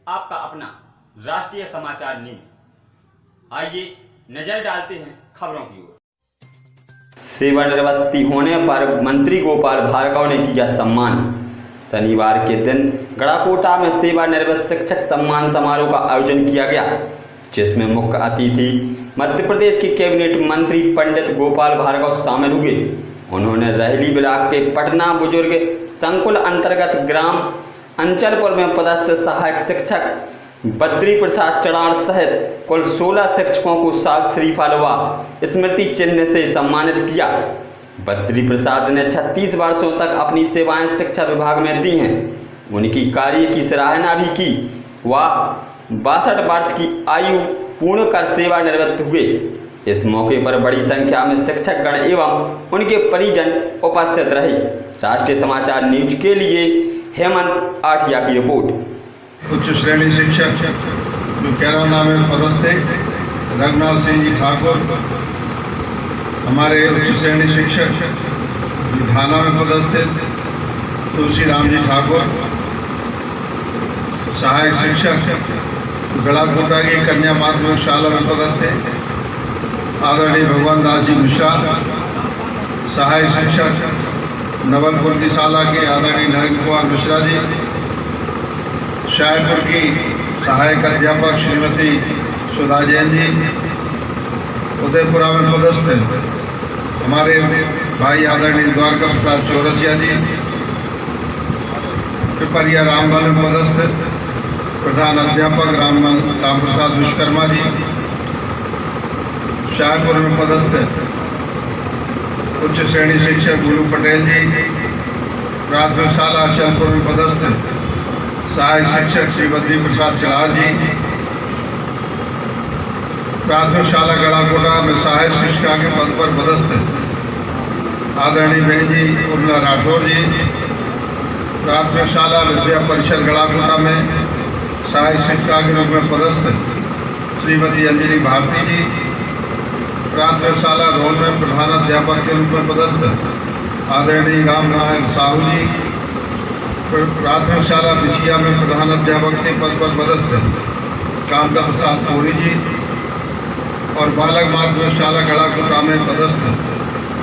आपका अपना राष्ट्रीय समाचार न्यूज। आइए नजर डालते हैं खबरों की ओर। सेवानिवृत्ति होने पर मंत्री गोपाल भार्गव ने किया सम्मान। शनिवार के दिन गड़ाकोटा में सेवानिवृत्त शिक्षक सम्मान समारोह का आयोजन किया गया, जिसमें मुख्य अतिथि मध्य प्रदेश के कैबिनेट मंत्री पंडित गोपाल भार्गव शामिल हुए। उन्होंने रहली ब्लॉक के पटना बुजुर्ग संकुल अंतर्गत ग्राम अंचलपुर में पदस्थ सहायक शिक्षक बद्री प्रसाद चढ़ाड़ सहित कुल 16 शिक्षकों को साल श्रीफल व स्मृति चिन्ह से सम्मानित किया। बद्री प्रसाद ने 36 वर्षों तक अपनी सेवाएं शिक्षा विभाग में दी हैं। उनकी कार्य की सराहना भी की। वह 62 वर्ष की आयु पूर्ण कर सेवानिवृत्त हुए। इस मौके पर बड़ी संख्या में शिक्षकगण एवं उनके परिजन उपस्थित रहे। राष्ट्रीय समाचार न्यूज के लिए हेमंत आठिया की रिपोर्ट। उच्च श्रेणी शिक्षक जो कैराना में पदस्थ थे रघुनाथ सिंह जी ठाकुर, हमारे उच्च श्रेणी शिक्षक जो थाना में पदस्थ थे तुलसी राम जी ठाकुर, सहायक शिक्षक गड़ाकोटा की कन्या माध्यमिक शाला में पदस्थ थे आदरणीय भगवान दास जी मिश्रा, सहायक शिक्षक नवलपुर की शाला के आदरणीय नरेंद्र कुमार मिश्रा जी, शाहपुर की सहायक अध्यापक श्रीमती सुधा जैन जी, उदयपुरा में पदस्थ हमारे भाई आदरणीय द्वारका प्रसाद चौरसिया जी, पिपरिया रामगढ़ में पदस्थ प्रधान अध्यापक राम प्रसाद विश्वकर्मा जी, शाहपुर में पदस्थ उच्च श्रेणी शिक्षक गुरु पटेल जी, प्राथमिक शाला अचलपुर में पदस्थ सहायक शिक्षक श्री बद्री प्रसाद चढ़ाड़ जी, प्राथमिक शाला गड़ाकोटा में सहायक शिक्षिका के पद पर पदस्थ आदरणीय बहन जी उर्मिला राठौर जी, प्राथमिक शाला विद्या परिषद गड़ाकोटा में सहायक शिक्षिका के रूप में पदस्थ श्रीमती अंजलि भारती जी, प्राथमिक शाला रोल में प्रधान अध्यापक के रूप में पदस्थ आदरणीय राम नारायण साहू जी, प्राथमिक शाला बिछिया में प्रधान अध्यापक के पद पर पदस्थ कामदा प्रसाद कोरी जी और बालक माध्यमिक शाला गड़ाकोटा में पदस्थ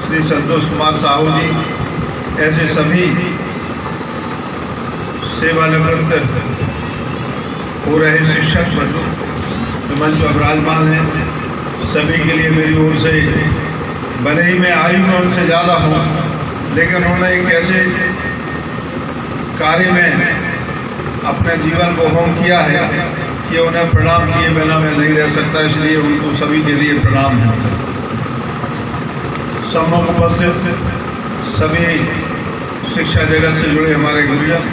श्री संतोष कुमार साहू जी, ऐसे सभी सेवानिवृत्त हो रहे शिक्षक मंच पर विराजमान हैं। सभी के लिए मेरी ओर से भले ही मैं आयु में उनसे ज़्यादा हूँ, लेकिन उन्होंने एक ऐसे कार्य में अपने जीवन को होम किया है कि उन्हें प्रणाम किए बिना मैं नहीं रह सकता, इसलिए उनको सभी के लिए प्रणाम है। सम्मुख उपस्थित सभी शिक्षा जगत से जुड़े हमारे गुरुजन,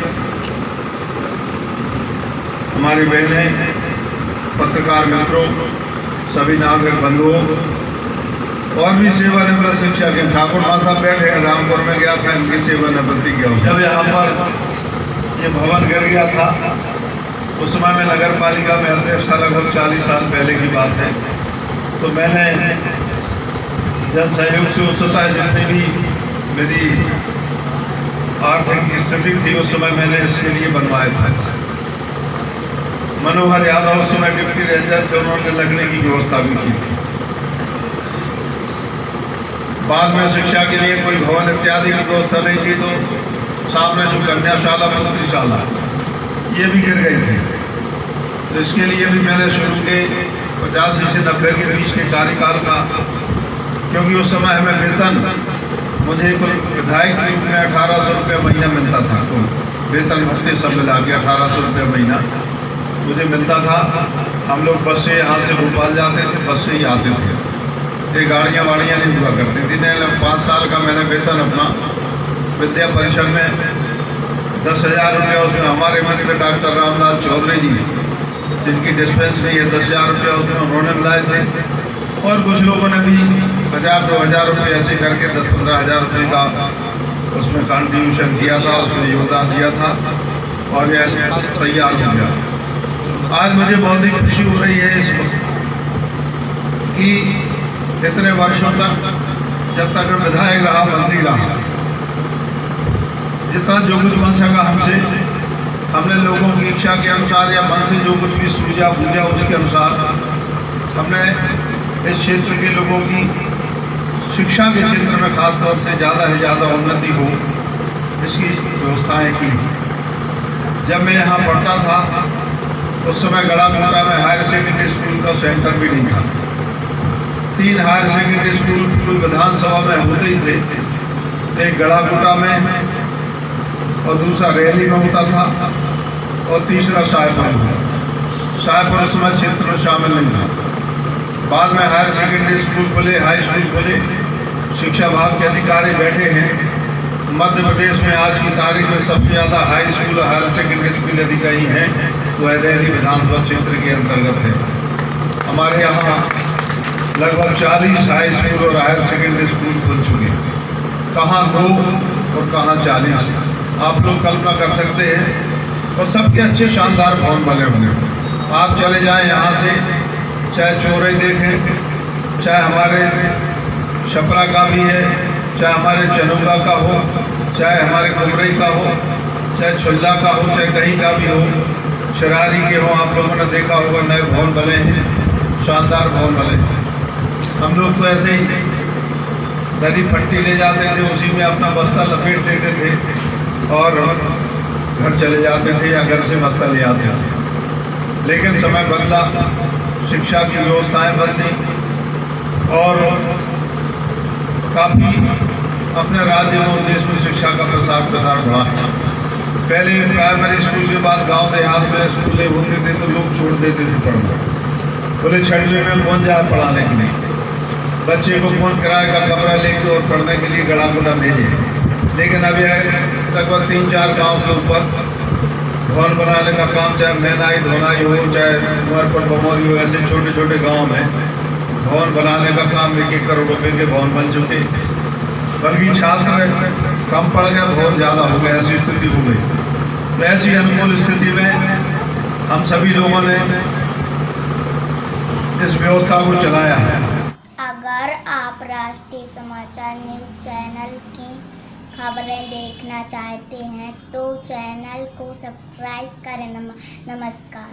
हमारी बहनें, पत्रकार मित्रों, सभी नागरिक बंधुओं और भी सेवानिवृत्त शिक्षक हैं। ठाकुर माता बैठे हैं, रामपुर में गया था इनकी सेवानिवृत्ति किया। जब यहाँ पर ये भवन गिर गया था उस समय में नगर पालिका में अध्यक्ष था, लगभग 40 साल पहले की बात है। तो मैंने जन सहयोग से उस समय जितनी भी मेरी आर्थिक स्थिति थी उस समय मैंने इसके लिए बनवाया था। मनोहर यादव उस समय डिप्टी रेंजर थे, उन्होंने लगने की व्यवस्था भी की। बाद में शिक्षा के लिए कोई भवन इत्यादि की व्यवस्था नहीं थी, तो सामने जो कन्याशाला मंत्री शाला ये भी गिर गई थी। तो इसके लिए भी मैंने शुरू के 85 से 90 के बीच के कार्यकाल का, क्योंकि उस समय हमें वेतन मुझे कुल विधायक के रूप में 1800 रुपये महीना मिलता था। तो वेतन भत्ते सब मिला के 1800 रुपये महीना मुझे मिलता था। हम लोग बस से यहाँ से भोपाल जाते थे, बस से ही आते थे। ये गाड़ियाँ वाड़ियाँ नहीं हुआ करती थी। 5 साल का मैंने वेतन अपना विद्या परिषद में 10,000 रुपया, उसमें हमारे मंत्री डॉक्टर रामदास चौधरी जी जिनकी डिस्पेंसरी है 10,000 रुपया उसमें उन्होंने मिलाए थे, और कुछ लोगों ने भी 1,000-2,000 रुपये ऐसे करके 10-15 हज़ार रुपये का उसमें कॉन्ट्रीब्यूशन किया था, उसमें योगदान दिया था और यह तैयार हो गया। आज मुझे बहुत ही खुशी हो रही है इस कि इतने वर्षों तक जब तक मैं विधायक रहा, मंत्री रहा, जितना जो कुछ बन सका हमसे हमने लोगों की इच्छा के अनुसार या मन से जो कुछ भी सूझा बूझा उसके अनुसार हमने इस क्षेत्र के लोगों की शिक्षा के क्षेत्र में खास तौर से ज़्यादा उन्नति हो इसकी व्यवस्थाएं की। जब मैं यहाँ पढ़ता था उस समय गड़ाकोटा में हायर सेकेंडरी स्कूल का सेंटर भी नहीं था। 3 हायर सेकेंडरी स्कूल कोई विधानसभा में होते ही थे, एक गड़ाकोटा में और दूसरा रैली में होता था और तीसरा शाहपुर में। शाहपुर उस समय क्षेत्र में शामिल नहीं था। बाद में हायर सेकेंडरी स्कूल खुले, हाई स्कूल खुले, शिक्षा विभाग के अधिकारी बैठे हैं। मध्य प्रदेश में आज की तारीख में सबसे ज़्यादा हाई स्कूल और हायर सेकेंडरी स्कूल अधिकारी हैं तो रैली विधानसभा क्षेत्र के अंतर्गत है। हमारे यहाँ लगभग 40 हाई स्कूल और हायर सेकेंडरी स्कूल खुल चुके हैं, कहाँ 2 और कहाँ 40। आप लोग कल्पना कर सकते हैं। और सबके अच्छे शानदार भवन बने होंगे। आप चले जाएं यहाँ से, चाहे चोरई देखें, चाहे हमारे छपरा का भी है, चाहे हमारे चनुगा का हो, चाहे हमारे कुमरई का हो, चाहे छुल्ला का हो, चाहे कहीं का भी हो, शरारी के हो, आप लोगों ने देखा होगा नए भवन बने हैं, शानदार भवन बने हैं। हम लोग तो ऐसे ही दरी फट्टी ले जाते थे, उसी में अपना बस्ता लपेट देते थे और घर चले जाते थे या घर से बस्ता ले आते थे। लेकिन समय बदला, शिक्षा की व्यवस्थाएं बदली और काफ़ी अपने राज्य में देश में शिक्षा का प्रसार बढ़ा। पहले प्राइमरी स्कूल के बाद गांव देहात में स्कूलें होते थे तो लोग छोड़ देते थे पढ़ना, बोले 6वीं में कौन जाए पढ़ाने के लिए, बच्चे को कौन किराए का कमरा लेके और पढ़ने के लिए गड़ाकोटा भेजे। लेकिन अब यह लगभग 3-4 गाँव के ऊपर भवन बनाने का काम, चाहे मैनाई धोनाई हो, चाहे उमरपुर बमौरी हो, ऐसे छोटे छोटे गांव में भवन बनाने का काम 1-1 करोड़ रुपए के भवन बन चुके। बल्कि छात्र कम पड़ गया, भवन ज़्यादा हो गया, ऐसी स्थिति हो गई। तो ऐसी अनुकूल स्थिति में हम सभी लोगों ने इस व्यवस्था को चलाया है। अगर आप राष्ट्रीय समाचार न्यूज़ चैनल की खबरें देखना चाहते हैं तो चैनल को सब्सक्राइब करें। नमस्कार।